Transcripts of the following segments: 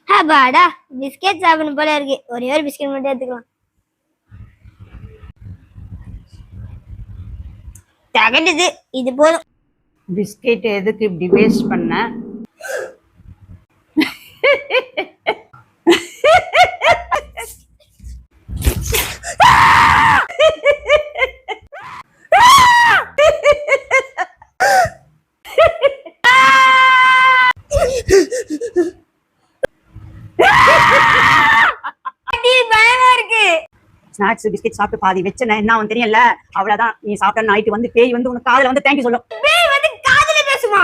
அப்பாடா பிஸ்கெட் சாப்பிடணும் போல இருக்கு. ஒரே ஒரு பிஸ்கெட் மட்டும் எடுத்துக்கலாம். தகடுது, இது போதும். பிஸ்கெட் எதுக்கு இப்படி வேஸ்ட் பண்ண? பயமா இருக்கு. ஸ்நாக்ஸ் பிஸ்கெட் சாப்பிட்டு பாதி வச்சன என்ன அவன் தெரியல. அவ்வளவுதான், நீ சாப்பிட்ட நைட்டு வந்து பேய் வந்து உனக்கு காதுல வந்து தேங்க்யூ சொல்லும். பேய் வந்து காதுல பேசுமா?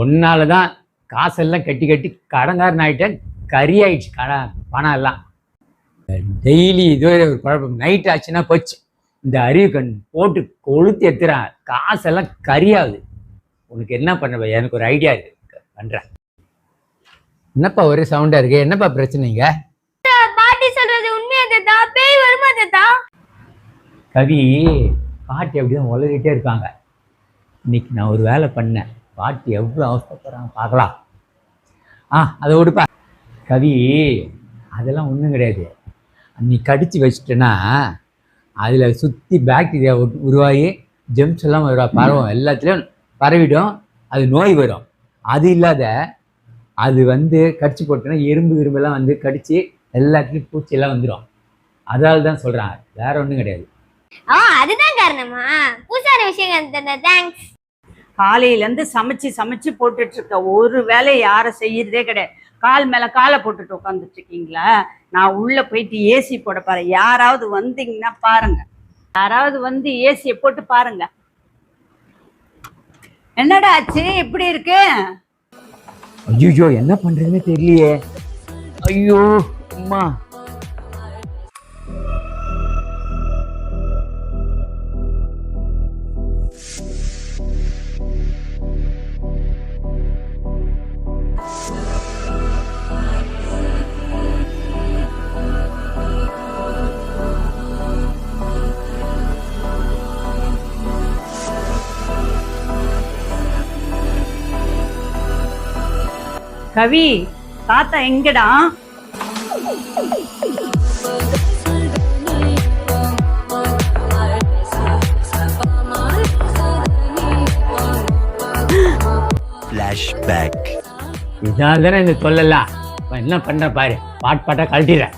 ஒன்னாலதான் காசெல்லாம் கட்டி கட்டி கடங்காரன் ஆயிட்டேன். கறி ஆயிடுச்சு பணம் எல்லாம். டெய்லி இதுவே ஒரு குழப்பம். நைட் ஆச்சுன்னா போச்சு. இந்த அறிவு கண் போட்டு கொளுத்து எடுத்துறான். காசெல்லாம் கறியாகுது. உனக்கு என்ன பண்ண? எனக்கு ஒரு ஐடியா இருக்கு, பண்றேன். என்னப்பா ஒரே சவுண்டா இருக்கு? என்னப்பா பிரச்சனைங்க? பாட்டி சொல்றது உண்மையா தாத்தா? பேய் வருமா தாத்தா? கவி பாட்டி அப்படிதான் உலகிட்டே இருக்காங்க. இன்னைக்கு நான் ஒரு வேலை பண்ணேன். பாட்டி எவ்வளோ அவசரப்படுறாங்க பார்க்கலாம். அதை விடுப்பா கவி. அதெல்லாம் ஒன்றும் கிடையாது. நீ கடிச்சு வச்சிட்டேன்னா அதில் சுற்றி பாக்டீரியா உருவாகி ஜெம்ஸ் எல்லாம் பரவும், எல்லாத்துலேயும் பரவிடும். அது நோய் வரும். அது இல்லாத அது வந்து கடிச்சு போட்டோன்னா எறும்பெல்லாம் வந்து கடிச்சு எல்லாத்துலேயும் பூச்சியெல்லாம் வந்துடும். அதால் தான் சொல்கிறான், வேற ஒன்றும் கிடையாது. அதுதான் காரணமா? பூசார விஷயம். தேங்க்ஸ். காலையிலேருந்து சமைச்சு போட்டுட்டு இருக்க ஒரு வேலை யாரை செய்யறதே கிடையாது. கால் மேல காலை போட்டுட்டு உட்காந்துட்டு இருக்கீங்களா? நான் உள்ள போயிட்டு ஏசி போட பாரு. யாராவது வந்தீங்கன்னா பாருங்க. யாராவது வந்து ஏசியை போட்டு பாருங்க. என்னடா ஆச்சு, எப்படி இருக்கு? ஐயோ என்ன பண்றதுன்னு தெரியலையே. ஐயோ அம்மா. கவி, தாத்தா எங்கடா? ஃபிளாஷ்பேக். இதனால தானே இந்த தொல்லலாம். என்ன பண்ற பாரு, பாட்டா கழட்டிடுறேன்.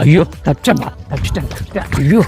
ஐயோ தப்பிச்சிட்டேன். ஐயோ